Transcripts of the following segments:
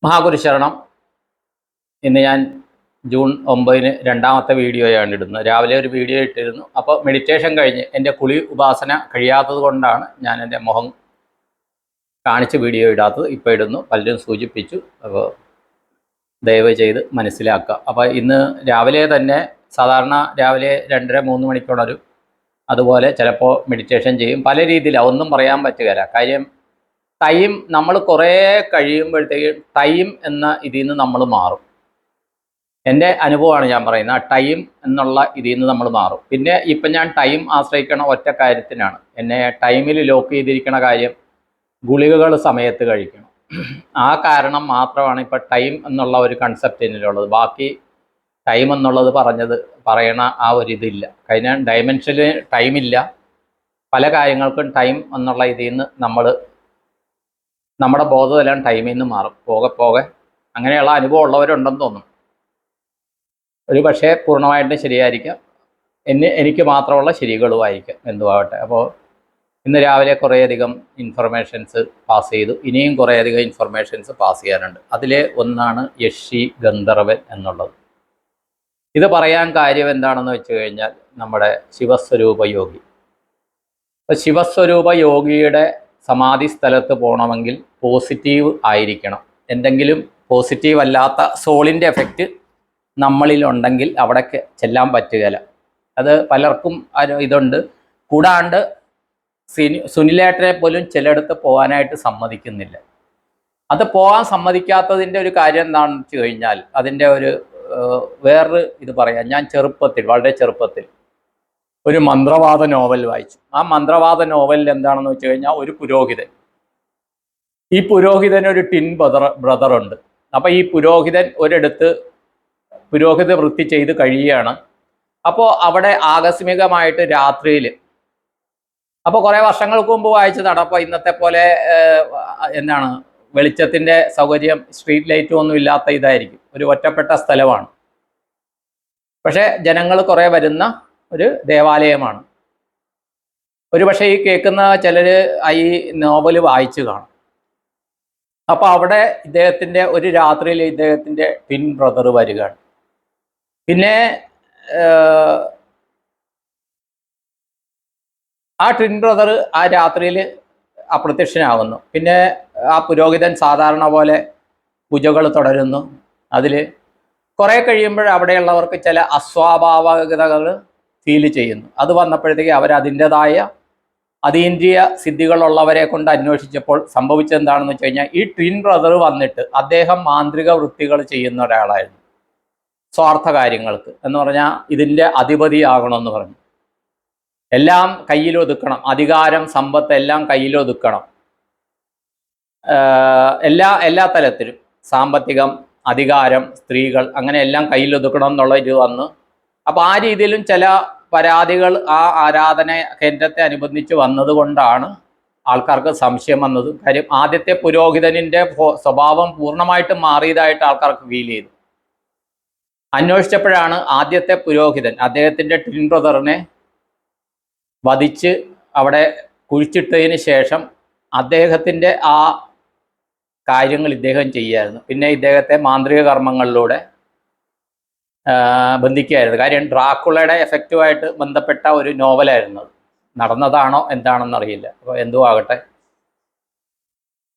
മഹാഗുരു ശരണം. ഇന്ന് ഞാൻ ജൂൺ 9 രണ്ടാമത്തെ വീഡിയോയാണ് ഇടുന്നത്. രാവിലെ ഒരു വീഡിയോ ഇട്ടിരുന്നു. അപ്പോൾ മെഡിറ്റേഷൻ കഴിഞ്ഞ് എൻ്റെ കുളി ഉപാസന കഴിയാത്തത് കൊണ്ടാണ് ഞാൻ എൻ്റെ മുഖം കാണിച്ച് വീഡിയോ ഇടാത്തത്. ഇപ്പോൾ ഇടുന്നു. പലരും സൂചിപ്പിച്ചു. അപ്പോൾ ദയവ് ചെയ്ത് മനസ്സിലാക്കുക. അപ്പോൾ ഇന്ന് രാവിലെ തന്നെ സാധാരണ രാവിലെ 2:30-3 മണിക്കുണരും. അതുപോലെ ചിലപ്പോൾ മെഡിറ്റേഷൻ ചെയ്യും. പല രീതിയിലാണ്, ഒന്നും പറയാൻ പറ്റുകയില്ല. കാര്യം ടൈം നമ്മൾ കുറേ കഴിയുമ്പോഴത്തേക്ക് ടൈം എന്ന ഇതിൽ നിന്ന് നമ്മൾ മാറും. എൻ്റെ അനുഭവമാണ് ഞാൻ പറയുന്നത്. ആ ടൈം എന്നുള്ള ഇതിൽ നിന്ന് നമ്മൾ മാറും. പിന്നെ ഇപ്പം ഞാൻ ടൈം ആശ്രയിക്കണ ഒറ്റ കാര്യത്തിനാണ്. എന്നെ ടൈമിൽ ലോക്ക് ചെയ്തിരിക്കണ കാര്യം, ഗുളികകൾ സമയത്ത് കഴിക്കണം. ആ കാരണം മാത്രമാണ് ഇപ്പം ടൈം എന്നുള്ള ഒരു കൺസെപ്റ്റ് എന്നിലുള്ളത്. ബാക്കി ടൈം എന്നുള്ളത് പറയണ ആ ഒരു ഇതില്ല. കഴിഞ്ഞ ഡയമെൻഷനിൽ ടൈമില്ല. പല കാര്യങ്ങൾക്കും ടൈം എന്നുള്ള ഇതിൽ നിന്ന് നമ്മുടെ ബോധമെല്ലാം ടൈമിൽ നിന്ന് മാറും പോകെ പോകെ. അങ്ങനെയുള്ള അനുഭവം ഉള്ളവരുണ്ടെന്ന് തോന്നും. ഒരു പക്ഷേ പൂർണ്ണമായിട്ടും ശരിയായിരിക്കാം, എനിക്ക് മാത്രമുള്ള ശരികളുമായിരിക്കാം, എന്തുവാകട്ടെ. അപ്പോൾ ഇന്ന് രാവിലെ കുറേയധികം ഇൻഫർമേഷൻസ് പാസ് ചെയ്തു. ഇനിയും കുറേയധികം ഇൻഫർമേഷൻസ് പാസ് ചെയ്യാനുണ്ട്. അതിലെ ഒന്നാണ് യക്ഷി ഗന്ധർവൻ എന്നുള്ളത്. ഇത് പറയാൻ കാര്യം എന്താണെന്ന് വെച്ച് കഴിഞ്ഞാൽ, നമ്മുടെ ശിവസ്വരൂപ യോഗി. അപ്പോൾ ശിവസ്വരൂപ യോഗിയുടെ സമാധി സ്ഥലത്ത് പോകണമെങ്കിൽ പോസിറ്റീവ് ആയിരിക്കണം. എന്തെങ്കിലും പോസിറ്റീവ് അല്ലാത്ത സോളിൻ്റെ എഫക്റ്റ് നമ്മളിലുണ്ടെങ്കിൽ അവിടേക്ക് ചെല്ലാൻ പറ്റുകയില്ല. അത് പലർക്കും ഇതുണ്ട്. കൂടാണ്ട് സുനിലേട്ടനെ പോലും ചിലയിടത്ത് പോകാനായിട്ട് സമ്മതിക്കുന്നില്ല. അത് പോകാൻ സമ്മതിക്കാത്തതിൻ്റെ ഒരു കാര്യം എന്താണെന്ന് വെച്ച് കഴിഞ്ഞാൽ, അതിൻ്റെ ഒരു വേറൊരു ഇത് പറയാം. ഞാൻ വളരെ ചെറുപ്പത്തിൽ ഒരു മന്ത്രവാദ നോവൽ വായിച്ചു. ആ മന്ത്രവാദ നോവലിൽ എന്താണെന്ന് വെച്ച് കഴിഞ്ഞാൽ, ഒരു പുരോഹിതൻ, ഈ പുരോഹിതന് ഒരു ടിൻ ബ്രദർ ഉണ്ട്. അപ്പോൾ ഈ പുരോഹിതൻ ഒരിടത്ത് പുരോഹിത വൃത്തി ചെയ്ത് കഴിയുകയാണ്. അപ്പോൾ അവിടെ ആകസ്മികമായിട്ട് രാത്രിയിൽ, അപ്പോൾ കുറേ വർഷങ്ങൾക്ക് മുമ്പ് വായിച്ചതാണ്. അപ്പോൾ ഇന്നത്തെ പോലെ വെളിച്ചത്തിൻ്റെ സൗകര്യം, സ്ട്രീറ്റ് ലൈറ്റും ഒന്നും ഇല്ലാത്ത ഇതായിരിക്കും. ഒരു ഒറ്റപ്പെട്ട സ്ഥലമാണ്. പക്ഷേ ജനങ്ങൾ കുറേ വരുന്ന ഒരു ദേവാലയമാണ്. ഒരു പക്ഷേ ഈ കേൾക്കുന്ന ചിലർ ഈ നോവൽ വായിച്ചു കാണും. അപ്പോൾ അവിടെ ഒരു രാത്രിയിൽ ഇദ്ദേഹത്തിൻ്റെ ട്വിൻ ബ്രദർ വരികയാണ്. പിന്നെ ആ ട്വിൻ ബ്രദർ ആ രാത്രിയിൽ അപ്രത്യക്ഷനാകുന്നു. പിന്നെ ആ പുരോഹിതൻ സാധാരണ പോലെ പൂജകൾ തുടരുന്നു. അതിൽ കുറേ കഴിയുമ്പോൾ അവിടെയുള്ളവർക്ക് ചില അസ്വാഭാവികതകൾ ഫീൽ ചെയ്യുന്നു. അത് വന്നപ്പോഴത്തേക്ക് അവരതിൻ്റെതായ അതീന്ദ്രിയ സിദ്ധികളുള്ളവരെ കൊണ്ട് അന്വേഷിച്ചപ്പോൾ സംഭവിച്ചെന്താണെന്ന് വെച്ച് കഴിഞ്ഞാൽ, ഈ ട്വിൻ ബ്രദർ വന്നിട്ട് അദ്ദേഹം മാന്ത്രിക വൃത്തികൾ ചെയ്യുന്ന ഒരാളായിരുന്നു. സ്വാർത്ഥ കാര്യങ്ങൾക്ക് എന്ന് പറഞ്ഞാൽ ഇതിൻ്റെ അധിപതിയാകണമെന്ന് പറഞ്ഞു. എല്ലാം കയ്യിലൊതുക്കണം, അധികാരം, സമ്പത്ത് എല്ലാം കയ്യിലൊതുക്കണം. എല്ലാ തലത്തിലും സാമ്പത്തികം, അധികാരം, സ്ത്രീകൾ, അങ്ങനെ എല്ലാം കയ്യിലൊതുക്കണം എന്നുള്ള ഇത് വന്ന്. അപ്പോൾ ആ രീതിയിലും ചില പരാതികൾ ആ ആരാധന കേന്ദ്രത്തെ അനുബന്ധിച്ച് വന്നതുകൊണ്ടാണ് ആൾക്കാർക്ക് സംശയം വന്നത്. കാര്യം ആദ്യത്തെ പുരോഹിതനിൻ്റെ സ്വഭാവം പൂർണ്ണമായിട്ടും മാറിയതായിട്ട് ആൾക്കാർക്ക് ഫീൽ ചെയ്തു. അന്വേഷിച്ചപ്പോഴാണ് ആദ്യത്തെ പുരോഹിതൻ അദ്ദേഹത്തിൻ്റെ ട്വിൻ ബ്രദറിനെ വധിച്ച് അവിടെ കുഴിച്ചിട്ടതിന് ശേഷം അദ്ദേഹത്തിൻ്റെ ആ കാര്യങ്ങൾ ഇദ്ദേഹം ചെയ്യുമായിരുന്നു. പിന്നെ ഇദ്ദേഹത്തെ മാന്ത്രിക കർമ്മങ്ങളിലൂടെ ബന്ധിക്കുകയായിരുന്നു. കാര്യം ഡ്രാക്കുളയുടെ എഫക്റ്റുമായിട്ട് ബന്ധപ്പെട്ട ഒരു നോവലായിരുന്നു. നടന്നതാണോ എന്താണെന്നറിയില്ല. അപ്പോൾ എന്തോ ആകട്ടെ.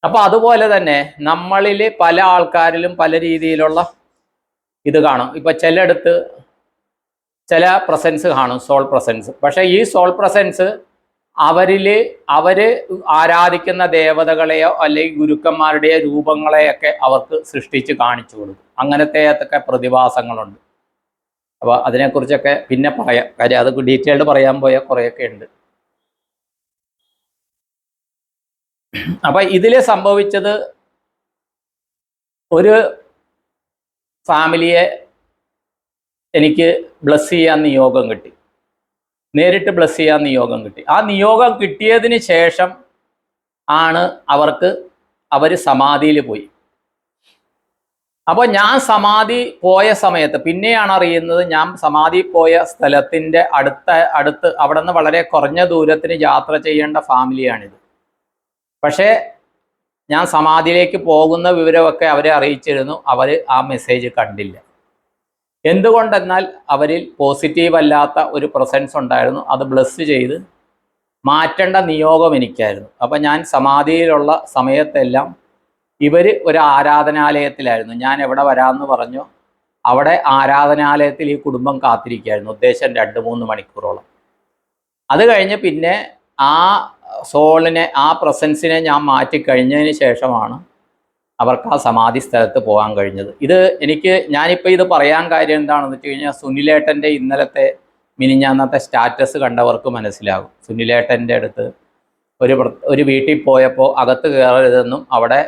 അപ്പോൾ അതുപോലെ തന്നെ നമ്മളിൽ പല ആൾക്കാരിലും പല രീതിയിലുള്ള ഇത് കാണും. ഇപ്പം ചിലയിടത്ത് ചില പ്രസൻസ് കാണും, സോൾ പ്രസൻസ്. പക്ഷേ ഈ സോൾ പ്രസൻസ് അവർ ആരാധിക്കുന്ന ദേവതകളെയോ അല്ലെങ്കിൽ ഗുരുക്കന്മാരുടെയോ രൂപങ്ങളെയൊക്കെ അവർക്ക് സൃഷ്ടിച്ച് കാണിച്ചു കൊടുക്കും. അങ്ങനത്തെയൊക്കെ പ്രതിഭാസങ്ങളുണ്ട്. അപ്പോൾ അതിനെക്കുറിച്ചൊക്കെ പിന്നെ പറയാം. കാര്യം അത് ഡീറ്റെയിൽഡ് പറയാൻ പോയാൽ കുറേയൊക്കെ ഉണ്ട്. അപ്പം ഇതിൽ സംഭവിച്ചത്, ഒരു ഫാമിലിയെ എനിക്ക് ബ്ലസ് ചെയ്യാൻ നിയോഗം കിട്ടി. നേരിട്ട് ബ്ലസ് ചെയ്യാൻ നിയോഗം കിട്ടി. ആ നിയോഗം കിട്ടിയതിന് ശേഷം ആണ് അവർ സമാധിയിൽ പോയി. അപ്പോൾ ഞാൻ സമാധി പോയ സമയത്ത് പിന്നെയാണ് അറിയുന്നത്, ഞാൻ സമാധി പോയ സ്ഥലത്തിൻ്റെ അടുത്ത് അവിടെ നിന്ന് വളരെ കുറഞ്ഞ ദൂരത്തിന് യാത്ര ചെയ്യേണ്ട ഫാമിലിയാണിത്. പക്ഷേ ഞാൻ സമാധിയിലേക്ക് പോകുന്ന വിവരമൊക്കെ അവരെ അറിയിച്ചിരുന്നു. അവർ ആ മെസ്സേജ് കണ്ടില്ല. എന്തുകൊണ്ടെന്നാൽ അവരിൽ പോസിറ്റീവ് അല്ലാത്ത ഒരു പ്രസൻസ് ഉണ്ടായിരുന്നു. അത് ബ്ലസ് ചെയ്ത് മാറ്റേണ്ട നിയോഗം എനിക്കായിരുന്നു. അപ്പം ഞാൻ സമാധിയിലുള്ള സമയത്തെല്ലാം ഇവർ ഒരു ആരാധനാലയത്തിലായിരുന്നു. ഞാൻ എവിടെ വരാമെന്ന് പറഞ്ഞു, അവിടെ ആരാധനാലയത്തിൽ ഈ കുടുംബം കാത്തിരിക്കുകയായിരുന്നു, ഉദ്ദേശം 2-3 മണിക്കൂറോളം. അത് കഴിഞ്ഞ് പിന്നെ ആ സോളിനെ, ആ പ്രസൻസിനെ ഞാൻ മാറ്റിക്കഴിഞ്ഞതിന് ശേഷമാണ് അവർക്ക് ആ സമാധി സ്ഥലത്ത് പോകാൻ കഴിഞ്ഞത്. ഞാനിപ്പോൾ ഇത് പറയാൻ കാര്യം എന്താണെന്ന് വെച്ച് കഴിഞ്ഞാൽ, സുനിലേട്ടൻ്റെ ഇന്നലത്തെ മിനിഞ്ഞാന്നത്തെ സ്റ്റാറ്റസ് കണ്ടവർക്ക് മനസ്സിലാകും. സുനിലേട്ടൻ്റെ അടുത്ത് ഒരു വീട്ടിൽ പോയപ്പോൾ അകത്ത് കയറരുതെന്നും അവിടെ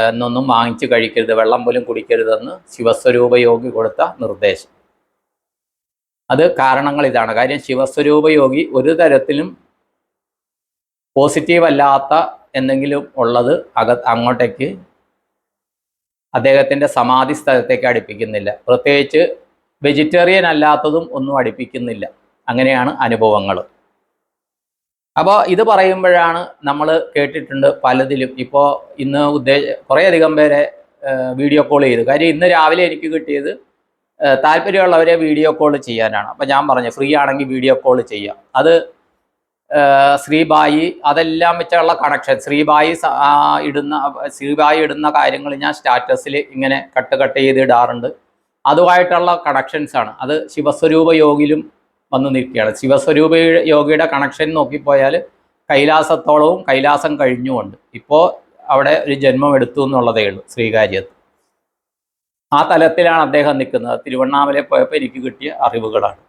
നിന്നൊന്നും വാങ്ങിച്ച് കഴിക്കരുത്, വെള്ളം പോലും കുടിക്കരുതെന്ന് ശിവസ്വരൂപ യോഗി കൊടുത്ത നിർദ്ദേശം. അത് കാരണങ്ങൾ ഇതാണ്. കാര്യം ശിവസ്വരൂപ യോഗി ഒരു തരത്തിലും പോസിറ്റീവ് അല്ലാത്ത എന്തെങ്കിലും ഉള്ളത് അങ്ങോട്ടേക്ക് അദ്ദേഹത്തിൻ്റെ സമാധി സ്ഥലത്തേക്ക് അടുപ്പിക്കുന്നില്ല. പ്രത്യേകിച്ച് വെജിറ്റേറിയൻ അല്ലാത്തതും ഒന്നും അടുപ്പിക്കുന്നില്ല. അങ്ങനെയാണ് അനുഭവങ്ങൾ. അപ്പോൾ ഇത് പറയുമ്പോഴാണ് നമ്മൾ കേട്ടിട്ടുണ്ട് പലതിലും. ഇപ്പോൾ ഇന്ന് കുറേയധികം പേരെ വീഡിയോ കോൾ ചെയ്തു. കാര്യം ഇന്ന് രാവിലെ എനിക്ക് കിട്ടിയത് താല്പര്യമുള്ളവരെ വീഡിയോ കോൾ ചെയ്യാനാണ്. അപ്പോൾ ഞാൻ പറഞ്ഞു ഫ്രീ ആണെങ്കിൽ വീഡിയോ കോൾ ചെയ്യാം. അത് ശ്രീബായി അതെല്ലാം വെച്ചുള്ള കണക്ഷൻ, ശ്രീബായി ഇടുന്ന കാര്യങ്ങൾ ഞാൻ സ്റ്റാറ്റസിൽ ഇങ്ങനെ കട്ട് ചെയ്ത് ഇടാറുണ്ട്. അതുമായിട്ടുള്ള കണക്ഷൻസാണ്. അത് ശിവസ്വരൂപ യോഗിയിലും വന്ന് നിൽക്കുകയാണ്. ശിവസ്വരൂപ യോഗിയുടെ കണക്ഷൻ നോക്കിപ്പോയാൽ കൈലാസത്തോളവും കൈലാസം കഴിഞ്ഞുകൊണ്ട് ഇപ്പോൾ അവിടെ ഒരു ജന്മം എടുത്തു എന്നുള്ളതേ ഉള്ളൂ, ശ്രീകാര്യത്ത്. ആ തലത്തിലാണ് അദ്ദേഹം നിൽക്കുന്നത്. തിരുവണ്ണാമല പോയപ്പോൾ എനിക്ക് കിട്ടിയ അറിവുകളാണ്.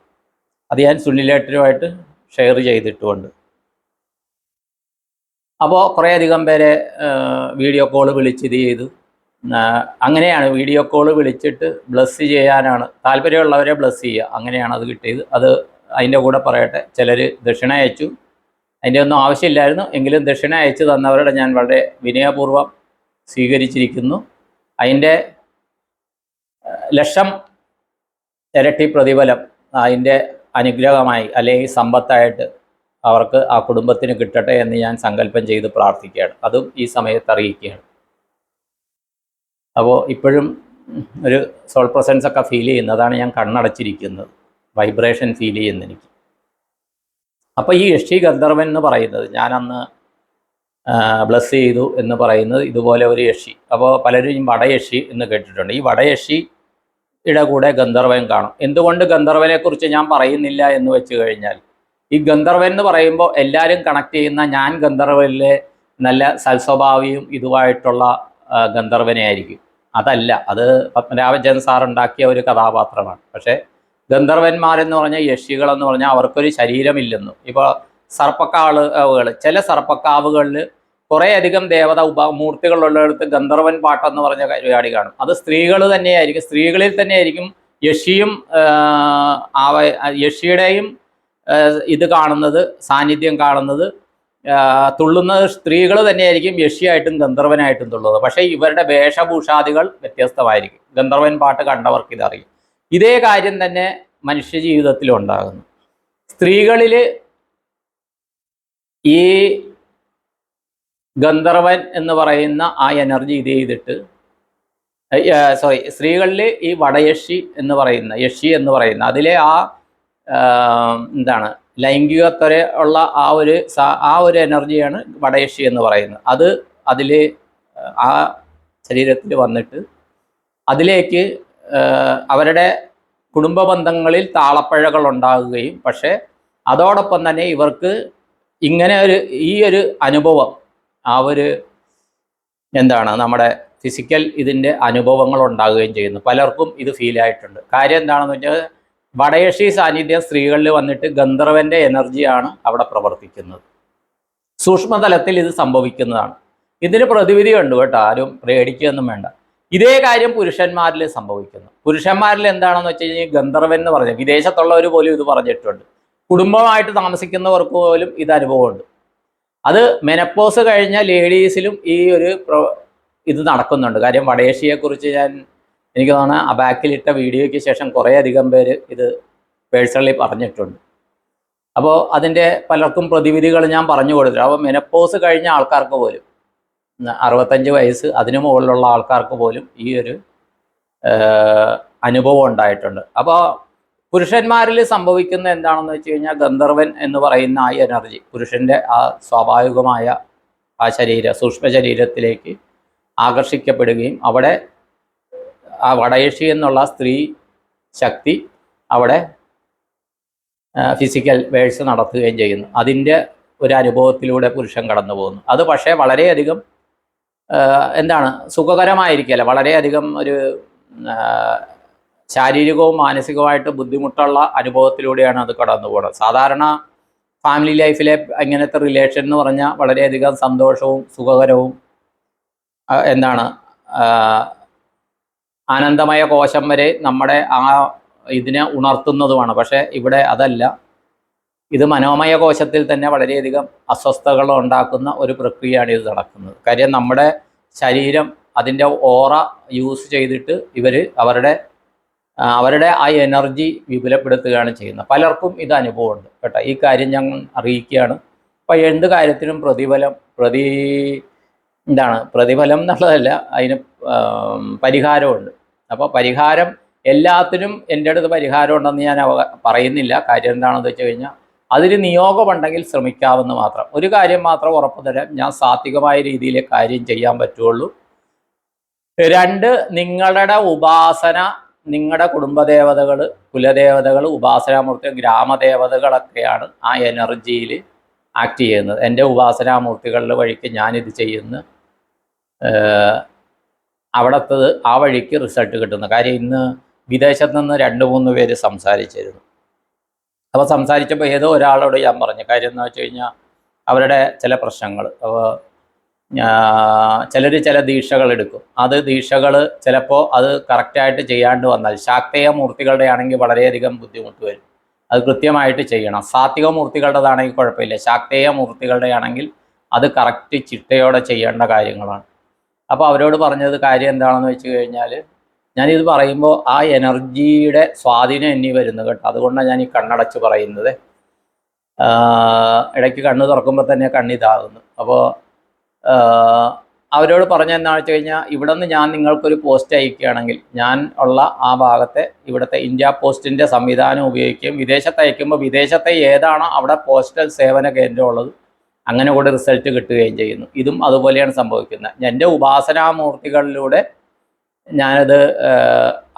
അത് ഞാൻ സുനിലേട്ടനുമായിട്ട് ഷെയർ ചെയ്തിട്ടുമുണ്ട്. അപ്പോൾ കുറേയധികം പേരെ വീഡിയോ കോൾ വിളിച്ച് ഇത് ചെയ്തു. അങ്ങനെയാണ് വീഡിയോ കോൾ വിളിച്ചിട്ട് ബ്ലസ് ചെയ്യാനാണ് താല്പര്യമുള്ളവരെ ബ്ലസ് ചെയ്യുക. അങ്ങനെയാണ് അത് കിട്ടിയത്. അത് അതിൻ്റെ കൂടെ പറയട്ടെ, ചിലർ ദക്ഷിണ അയച്ചു. അതിൻ്റെ ഒന്നും ആവശ്യമില്ലായിരുന്നു, എങ്കിലും ദക്ഷിണ അയച്ചു തന്നവരുടെ ഞാൻ വളരെ വിനയപൂർവ്വം സ്വീകരിച്ചിരിക്കുന്നു. അതിൻ്റെ 1,00,000 ഇരട്ടി പ്രതിഫലം അതിൻ്റെ അനുഗ്രഹമായി അല്ലെങ്കിൽ സമ്പത്തായിട്ട് അവർക്ക്, ആ കുടുംബത്തിന് കിട്ടട്ടെ എന്ന് ഞാൻ സങ്കല്പം ചെയ്ത് പ്രാർത്ഥിക്കുകയാണ്. അതും ഈ സമയത്ത് അറിയിക്കുകയാണ്. അപ്പോൾ ഇപ്പോഴും ഒരു സോൾ പ്രസൻസ് ഒക്കെ ഫീൽ ചെയ്യുന്നതാണ്. ഞാൻ കണ്ണടച്ചിരിക്കുന്നത്, വൈബ്രേഷൻ ഫീൽ ചെയ്യുന്നു എനിക്ക്. അപ്പോൾ ഈ യക്ഷി ഗന്ധർവൻ എന്ന് പറയുന്നത്, ഞാൻ അന്ന് ബ്ലസ് ചെയ്തു എന്ന് പറയുന്നത് ഇതുപോലെ ഒരു യക്ഷി. അപ്പോൾ പലരും വടയക്ഷി എന്ന് കേട്ടിട്ടുണ്ട്. ഈ വടയക്ഷിയുടെ കൂടെ ഗന്ധർവൻ കാണും. എന്തുകൊണ്ട് ഗന്ധർവനെക്കുറിച്ച് ഞാൻ പറയുന്നില്ല എന്ന് വെച്ച് കഴിഞ്ഞാൽ, ഈ ഗന്ധർവൻ എന്ന് പറയുമ്പോൾ എല്ലാവരും കണക്ട് ചെയ്യുന്ന ഞാൻ ഗന്ധർവനിലെ നല്ല സൽസ്വഭാവിയും ഇതുമായിട്ടുള്ള ഗന്ധർവനെ ആയിരിക്കും. അതല്ല, അത് പത്മനാഭൻ സാർ ഉണ്ടാക്കിയ ഒരു കഥാപാത്രമാണ്. പക്ഷേ ഗന്ധർവന്മാരെന്ന് പറഞ്ഞാൽ, യക്ഷികളെന്ന് പറഞ്ഞാൽ അവർക്കൊരു ശരീരമില്ലെന്നും. ഇപ്പോൾ സർപ്പക്കാവുകൾ, ചില സർപ്പക്കാവുകളിൽ കുറേയധികം ദേവത മൂർത്തികളുള്ളിടത്ത് ഗന്ധർവൻ പാട്ടെന്ന് പറഞ്ഞ പരിപാടി കാണും. അത് സ്ത്രീകൾ തന്നെയായിരിക്കും, സ്ത്രീകളിൽ തന്നെയായിരിക്കും യക്ഷിയും യക്ഷിയുടെയും ഇത് കാണുന്നത്, സാന്നിധ്യം കാണുന്നത്. തുള്ളുന്നത് സ്ത്രീകൾ തന്നെയായിരിക്കും യക്ഷിയായിട്ടും ഗന്ധർവനായിട്ടും തുള്ളുന്നത്. പക്ഷേ ഇവരുടെ വേഷഭൂഷാദികൾ വ്യത്യസ്തമായിരിക്കും. ഗന്ധർവൻ പാട്ട് കണ്ടവർക്ക് ഇതറിയും. ഇതേ കാര്യം തന്നെ മനുഷ്യ ജീവിതത്തിലും ഉണ്ടാകുന്നു. സ്ത്രീകളിൽ ഈ ഗന്ധർവൻ എന്ന് പറയുന്ന ആ എനർജി ഇത് ചെയ്തിട്ട്, സ്ത്രീകളിൽ ഈ വടയക്ഷി എന്ന് പറയുന്ന, യക്ഷി എന്ന് പറയുന്ന അതിലെ എന്താണ് ലൈംഗികത്വര ഉള്ള ആ ഒരു എനർജിയാണ് വടയക്ഷി എന്ന് പറയുന്നത്. അത് അതിൽ ആ ശരീരത്തിൽ വന്നിട്ട് അതിലേക്ക് അവരുടെ കുടുംബ ബന്ധങ്ങളിൽ താളപ്പഴകൾ ഉണ്ടാകുകയും, പക്ഷേ അതോടൊപ്പം തന്നെ ഇവർക്ക് ഇങ്ങനെ ഈ ഒരു അനുഭവം, ആ ഒരു എന്താണ് നമ്മുടെ ഫിസിക്കൽ ഇതിൻ്റെ അനുഭവങ്ങൾ ഉണ്ടാകുകയും ചെയ്യുന്നു. പലർക്കും ഇത് ഫീലായിട്ടുണ്ട്. കാര്യം എന്താണെന്ന് വെച്ചാൽ, വടയക്ഷി സാന്നിധ്യം സ്ത്രീകളിൽ വന്നിട്ട് ഗന്ധർവൻ്റെ എനർജിയാണ് അവിടെ പ്രവർത്തിക്കുന്നത്. സൂക്ഷ്മതലത്തിൽ ഇത് സംഭവിക്കുന്നതാണ്. ഇതിന് പ്രതിവിധിയുണ്ട് കേട്ടോ, ആരും പേടിക്കുകയൊന്നും വേണ്ട. ഇതേ കാര്യം പുരുഷന്മാരിൽ സംഭവിക്കുന്നു. പുരുഷന്മാരിൽ എന്താണെന്ന് വെച്ച് കഴിഞ്ഞാൽ, ഗന്ധർവൻ എന്ന് പറഞ്ഞാൽ വിദേശത്തുള്ളവർ പോലും ഇത് പറഞ്ഞിട്ടുണ്ട്. കുടുംബമായിട്ട് താമസിക്കുന്നവർക്ക് പോലും ഇത് അനുഭവമുണ്ട്. അത് മെനപ്പോസ് കഴിഞ്ഞ ലേഡീസിലും ഈ ഒരു ഇത് നടക്കുന്നുണ്ട്. കാര്യം വടയക്ഷിയെക്കുറിച്ച് എനിക്ക് തോന്നുന്നു ആ ബാക്കിലിട്ട വീഡിയോയ്ക്ക് ശേഷം കുറേയധികം പേര് ഇത് പേഴ്സണലി പറഞ്ഞിട്ടുണ്ട്. അപ്പോൾ അതിൻ്റെ പലർക്കും പ്രതിവിധികൾ ഞാൻ പറഞ്ഞു കൊടുത്തിട്ടുണ്ട്. അപ്പോൾ മെനപ്പോസ് കഴിഞ്ഞ ആൾക്കാർക്ക് പോലും 65 വയസ്സ് അതിനു മുകളിലുള്ള ആൾക്കാർക്ക് പോലും ഈ ഒരു അനുഭവം ഉണ്ടായിട്ടുണ്ട്. അപ്പോൾ പുരുഷന്മാരിൽ സംഭവിക്കുന്ന എന്താണെന്ന് വെച്ച് കഴിഞ്ഞാൽ ഗന്ധർവൻ എന്ന് പറയുന്ന ആ എനർജി പുരുഷൻ്റെ ആ സ്വാഭാവികമായ ആ സൂക്ഷ്മ ശരീരത്തിലേക്ക് ആകർഷിക്കപ്പെടുകയും അവിടെ ആ വടയേഷി എന്നുള്ള സ്ത്രീ ശക്തി അവിടെ ഫിസിക്കൽ വേഴ്സ് നടത്തുകയും ചെയ്യുന്നു. അതിൻ്റെ ഒരു അനുഭവത്തിലൂടെ പുരുഷൻ കടന്നു പോകുന്നു. അത് പക്ഷേ വളരെയധികം സുഖകരമായിരിക്കില്ല, വളരെയധികം ഒരു ശാരീരികവും മാനസികവുമായിട്ട് ബുദ്ധിമുട്ടുള്ള അനുഭവത്തിലൂടെയാണ് അത് കടന്നു പോകുന്നത്. സാധാരണ ഫാമിലി ലൈഫിലെ ഇങ്ങനത്തെ റിലേഷൻ എന്ന് പറഞ്ഞാൽ വളരെയധികം സന്തോഷവും സുഖകരവും ആനന്ദമയ കോശം വരെ നമ്മുടെ ആ ഇതിനെ ഉണർത്തുന്നതുമാണ്. പക്ഷേ ഇവിടെ അതല്ല, ഇത് മനോമയ കോശത്തിൽ തന്നെ വളരെയധികം അസ്വസ്ഥതകൾ ഉണ്ടാക്കുന്ന ഒരു പ്രക്രിയയാണ് ഇത് നടക്കുന്നത്. കാര്യം നമ്മുടെ ശരീരം അതിൻ്റെ ഓറ യൂസ് ചെയ്തിട്ട് ഇവർ അവരുടെ ആ എനർജി വിപുലപ്പെടുത്തുകയാണ് ചെയ്യുന്നത്. പലർക്കും ഇത് അനുഭവമുണ്ട് കേട്ടോ. ഈ കാര്യം ഞാൻ അറിയിക്കുകയാണ്. അപ്പോൾ എന്ത് കാര്യത്തിനും പ്രതിഫലം എന്നുള്ളതല്ല, അതിന് പരിഹാരമുണ്ട്. അപ്പോൾ പരിഹാരം എല്ലാത്തിനും എൻ്റെ അടുത്ത് പരിഹാരം ഉണ്ടെന്ന് ഞാൻ പറയുന്നില്ല. കാര്യം എന്താണെന്ന് വെച്ച് കഴിഞ്ഞാൽ അതിന് നിയോഗമുണ്ടെങ്കിൽ ശ്രമിക്കാമെന്ന് മാത്രം. ഒരു കാര്യം മാത്രം ഉറപ്പു തരാം, ഞാൻ സാത്വികമായ രീതിയിൽ കാര്യം ചെയ്യാൻ പറ്റുള്ളൂ. 2, നിങ്ങളുടെ ഉപാസന, നിങ്ങളുടെ കുടുംബദേവതകൾ, കുലദേവതകൾ, ഉപാസനാമൂർത്തി, ഗ്രാമദേവതകളൊക്കെയാണ് ആ എനർജിയിൽ ആക്ട് ചെയ്യുന്നത്. എൻ്റെ ഉപാസനാമൂർത്തികളുടെ വഴിക്ക് ഞാനിത് ചെയ്യുന്നു, അവിടത്തത് ആ വഴിക്ക് റിസൾട്ട് കിട്ടുന്നു. കാര്യം ഇന്ന് വിദേശത്ത് നിന്ന് 2-3 പേര് സംസാരിച്ചിരുന്നു. അപ്പോൾ സംസാരിച്ചപ്പോൾ ഏതോ ഒരാളോട് ഞാൻ പറഞ്ഞു കാര്യം എന്ന് വെച്ച് കഴിഞ്ഞാൽ അവരുടെ ചില പ്രശ്നങ്ങൾ. അപ്പോൾ ചിലർ ചില ദീക്ഷകൾ എടുക്കും. അത് ദീക്ഷകൾ ചിലപ്പോൾ അത് കറക്റ്റായിട്ട് ചെയ്യാണ്ട് വന്നാൽ, ശാക്തേയ മൂർത്തികളുടെ ആണെങ്കിൽ വളരെയധികം ബുദ്ധിമുട്ട് വരും. അത് കൃത്യമായിട്ട് ചെയ്യണം. സാത്വിക മൂർത്തികളുടേതാണെങ്കിൽ കുഴപ്പമില്ല, ശാക്തേയ മൂർത്തികളുടെ ആണെങ്കിൽ അത് കറക്റ്റ് ചിട്ടയോടെ ചെയ്യേണ്ട കാര്യങ്ങളാണ്. അപ്പോൾ അവരോട് പറഞ്ഞത് കാര്യം എന്താണെന്ന് വെച്ച് കഴിഞ്ഞാൽ, ഞാനിത് പറയുമ്പോൾ ആ എനർജിയുടെ സ്വാധീനം എന്നീ വരുന്നു കേട്ടോ. അതുകൊണ്ടാണ് ഞാൻ ഈ കണ്ണടച്ച് പറയുന്നത്. ഇടയ്ക്ക് കണ്ണ് തുറക്കുമ്പോൾ തന്നെ കണ്ണിതാകുന്നു. അപ്പോൾ അവരോട് പറഞ്ഞതെന്താണെന്ന് വെച്ച് കഴിഞ്ഞാൽ, ഇവിടെ നിന്ന് ഞാൻ നിങ്ങൾക്കൊരു പോസ്റ്റ് അയക്കുകയാണെങ്കിൽ ഞാൻ ഉള്ള ആ ഭാഗത്തെ ഇവിടുത്തെ ഇന്ത്യ പോസ്റ്റിൻ്റെ സംവിധാനം ഉപയോഗിക്കുകയും വിദേശത്ത് അയക്കുമ്പോൾ വിദേശത്തെ ഏതാണോ അവിടെ പോസ്റ്റൽ സേവന കേന്ദ്രം ഉള്ളത് അങ്ങനെ കൂടെ റിസൾട്ട് കിട്ടുകയും ചെയ്യുന്നു. ഇതും അതുപോലെയാണ് സംഭവിക്കുന്നത്. എൻ്റെ ഉപാസനാമൂർത്തികളിലൂടെ ഞാനത്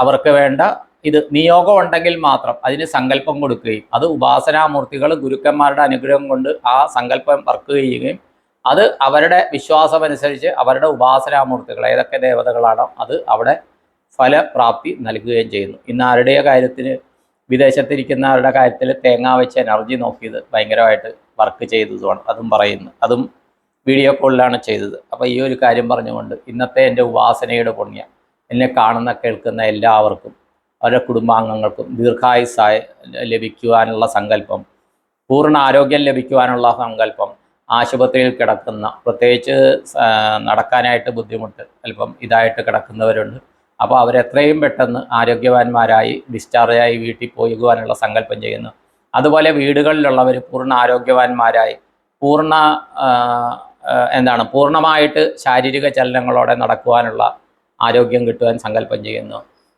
അവർക്ക് വേണ്ട ഇത് നിയോഗം ഉണ്ടെങ്കിൽ മാത്രം അതിന് സങ്കല്പം കൊടുക്കുകയും അത് ഉപാസനാമൂർത്തികൾ ഗുരുക്കന്മാരുടെ അനുഗ്രഹം കൊണ്ട് ആ സങ്കല്പം വർക്ക് ചെയ്യുകയും അത് അവരുടെ വിശ്വാസമനുസരിച്ച് അവരുടെ ഉപാസനാമൂർത്തികൾ ഏതൊക്കെ ദേവതകളാണോ അത് അവിടെ ഫലപ്രാപ്തി നൽകുകയും ചെയ്യുന്നു. ഇന്ന് ആരുടെയോ കാര്യത്തിന് വിദേശത്തിരിക്കുന്നവരുടെ കാര്യത്തിൽ തേങ്ങ വെച്ച് എനർജി നോക്കിയത് ഭയങ്കരമായിട്ട് വർക്ക് ചെയ്തതുമാണ്. അതും പറയുന്നു, അതും വീഡിയോ കോളിലാണ് ചെയ്തത്. അപ്പോൾ ഈ ഒരു കാര്യം പറഞ്ഞുകൊണ്ട് ഇന്നത്തെ എൻ്റെ ഉപാസനയുടെ പുണ്യം എന്നെ കാണുന്ന കേൾക്കുന്ന എല്ലാവർക്കും അവരുടെ കുടുംബാംഗങ്ങൾക്കും ദീർഘായുസ്സായി ലഭിക്കുവാനുള്ള സങ്കല്പം, പൂർണ്ണ ആരോഗ്യം ലഭിക്കുവാനുള്ള സങ്കല്പം, ആശുപത്രിയിൽ കിടക്കുന്ന പ്രത്യേകിച്ച് നടക്കാനായിട്ട് ബുദ്ധിമുട്ട് അല്പം ഇതായിട്ട് കിടക്കുന്നവരുണ്ട്. അപ്പോൾ അവരെത്രയും പെട്ടെന്ന് ആരോഗ്യവാന്മാരായി ഡിസ്ചാർജായി വീട്ടിൽ പോകുവാനുള്ള സങ്കല്പം ചെയ്യുന്നു. അതുപോലെ വീടുകളിലുള്ളവർ പൂർണ്ണ ആരോഗ്യവാന്മാരായി പൂർണ്ണമായിട്ട് ശാരീരിക ചലനങ്ങളോടെ നടക്കുവാനുള്ള ആരോഗ്യം കിട്ടുവാൻ സങ്കല്പം ചെയ്യുന്നു.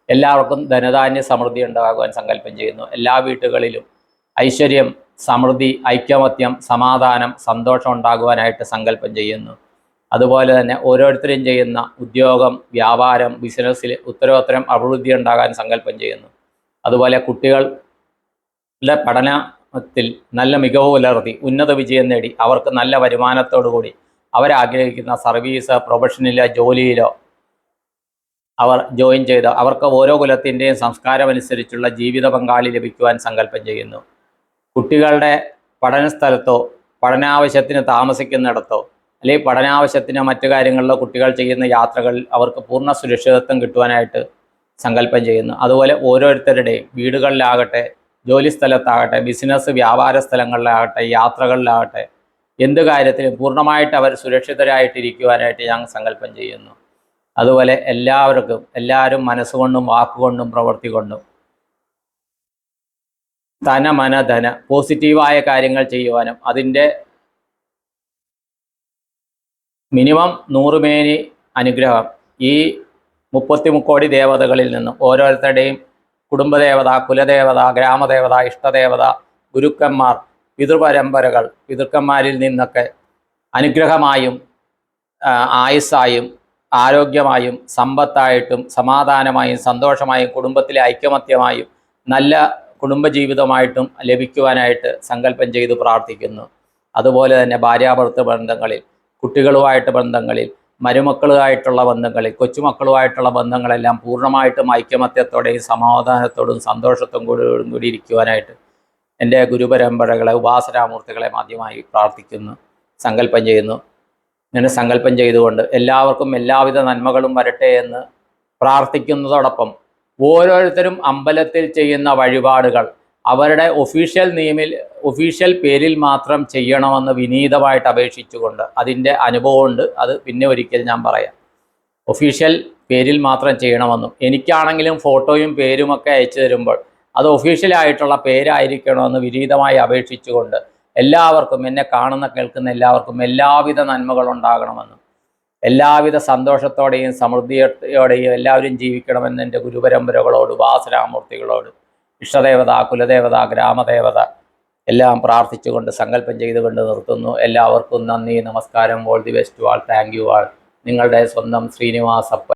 എല്ലാവർക്കും ധനധാന്യ സമൃദ്ധി ഉണ്ടാകുവാൻ സങ്കല്പം ചെയ്യുന്നു. എല്ലാ വീട്ടുകളിലും ഐശ്വര്യം, സമൃദ്ധി, ഐക്യമത്യം, സമാധാനം, സന്തോഷം ഉണ്ടാകുവാനായിട്ട് സങ്കല്പം ചെയ്യുന്നു. അതുപോലെ തന്നെ ഓരോരുത്തരും ചെയ്യുന്ന ഉദ്യോഗം, വ്യാപാരം, ബിസിനസ്സിൽ ഉത്തരോത്തരം അഭിവൃദ്ധി ഉണ്ടാകാൻ സങ്കല്പം ചെയ്യുന്നു. അതുപോലെ കുട്ടികളുടെ പഠനത്തിൽ നല്ല മികവ് പുലർത്തി ഉന്നത വിജയം നേടി അവർക്ക് നല്ല വരുമാനത്തോടു കൂടി അവരാഗ്രഹിക്കുന്ന സർവീസ്, പ്രൊഫഷനിലോ ജോലിയിലോ അവർ ജോയിൻ ചെയ്ത് അവർക്ക് ഓരോ കുലത്തിൻ്റെയും സംസ്കാരമനുസരിച്ചുള്ള ജീവിത പങ്കാളി ലഭിക്കുവാൻ സങ്കല്പം ചെയ്യുന്നു. കുട്ടികളുടെ പഠനസ്ഥലത്തോ പഠനാവശ്യത്തിന് താമസിക്കുന്നിടത്തോ അല്ലെങ്കിൽ പഠനാവശ്യത്തിന് മറ്റു കാര്യങ്ങളിലോ കുട്ടികൾ ചെയ്യുന്ന യാത്രകളിൽ അവർക്ക് പൂർണ്ണ സുരക്ഷിതത്വം കിട്ടുവാനായിട്ട് സങ്കല്പം ചെയ്യുന്നു. അതുപോലെ ഓരോരുത്തരുടെയും വീടുകളിലാകട്ടെ, ജോലി സ്ഥലത്താകട്ടെ, ബിസിനസ് വ്യാപാര സ്ഥലങ്ങളിലാകട്ടെ, യാത്രകളിലാകട്ടെ, എന്ത് കാര്യത്തിലും പൂർണ്ണമായിട്ട് അവർ സുരക്ഷിതരായിട്ടിരിക്കുവാനായിട്ട് ഞാൻ സങ്കല്പം ചെയ്യുന്നു. അതുപോലെ എല്ലാവരും മനസ്സുകൊണ്ടും വാക്കുകൊണ്ടും പ്രവൃത്തി കൊണ്ടും ധന പോസിറ്റീവായ കാര്യങ്ങൾ ചെയ്യുവാനും അതിൻ്റെ മിനിമം 100 മേനി അനുഗ്രഹം ഈ 33 ദേവതകളിൽ നിന്നും ഓരോരുത്തരുടെയും കുടുംബദേവത, കുലദേവത, ഗ്രാമദേവത, ഇഷ്ടദേവത, ഗുരുക്കന്മാർ, പിതൃപരമ്പരകൾ, പിതൃക്കന്മാരിൽ നിന്നൊക്കെ അനുഗ്രഹമായും ആയുസ്സായും ആരോഗ്യമായും സമ്പത്തായിട്ടും സമാധാനമായും സന്തോഷമായും കുടുംബത്തിലെ ഐക്യമത്യമായും നല്ല കുടുംബജീവിതമായിട്ടും ലഭിക്കുവാനായിട്ട് സങ്കല്പം ചെയ്ത് പ്രാർത്ഥിക്കുന്നു. അതുപോലെ തന്നെ ഭാര്യാഭർത്തൃ ബന്ധങ്ങളിൽ, കുട്ടികളുമായിട്ട് ബന്ധങ്ങളിൽ, മരുമക്കളുമായിട്ടുള്ള ബന്ധങ്ങളിൽ, കൊച്ചുമക്കളുമായിട്ടുള്ള ബന്ധങ്ങളെല്ലാം പൂർണ്ണമായിട്ടും ഐക്യമത്യത്തോടെയും സമാധാനത്തോടും സന്തോഷത്തോടും കൂടി ഇരിക്കുവാനായിട്ട് എൻ്റെ ഗുരുപരമ്പരകളെ, ഉപാസനാമൂർത്തികളെ മാധ്യമായി പ്രാർത്ഥിക്കുന്നു, സങ്കല്പം ചെയ്യുന്നു. ഇങ്ങനെ സങ്കല്പം ചെയ്തുകൊണ്ട് എല്ലാവർക്കും എല്ലാവിധ നന്മകളും വരട്ടെ എന്ന് പ്രാർത്ഥിക്കുന്നതോടൊപ്പം ഓരോരുത്തരും അമ്പലത്തിൽ ചെയ്യുന്ന വഴിപാടുകൾ അവരുടെ ഒഫീഷ്യൽ പേരിൽ മാത്രം ചെയ്യണമെന്ന് വിനീതമായിട്ട് അപേക്ഷിച്ചുകൊണ്ട്, അതിൻ്റെ അനുഭവമുണ്ട്, അത് പിന്നെ ഒരിക്കൽ ഞാൻ പറയാം. ഒഫീഷ്യൽ പേരിൽ മാത്രം ചെയ്യണമെന്നും എനിക്കാണെങ്കിലും ഫോട്ടോയും പേരുമൊക്കെ അയച്ചു തരുമ്പോൾ അത് ഒഫീഷ്യലായിട്ടുള്ള പേരായിരിക്കണമെന്ന് വിനീതമായി അപേക്ഷിച്ചുകൊണ്ട് എല്ലാവർക്കും, എന്നെ കാണുന്ന കേൾക്കുന്ന എല്ലാവർക്കും എല്ലാവിധ നന്മകളുണ്ടാകണമെന്നും എല്ലാവിധ സന്തോഷത്തോടെയും സമൃദ്ധിയോടെയും എല്ലാവരും ജീവിക്കണമെന്ന് എൻ്റെ ഗുരുപരമ്പരകളോട്, ഉപാസനാമൂർത്തികളോട്, ഇഷ്ടദേവത, കുലദേവത, ഗ്രാമദേവത എല്ലാം പ്രാർത്ഥിച്ചുകൊണ്ട് സങ്കല്പം ചെയ്തുകൊണ്ട് നിർത്തുന്നു. എല്ലാവർക്കും നന്ദി, നമസ്കാരം. All the best, all. Thank you all. നിങ്ങളുടെ സ്വന്തം ശ്രീനിവാസപ്പൻ.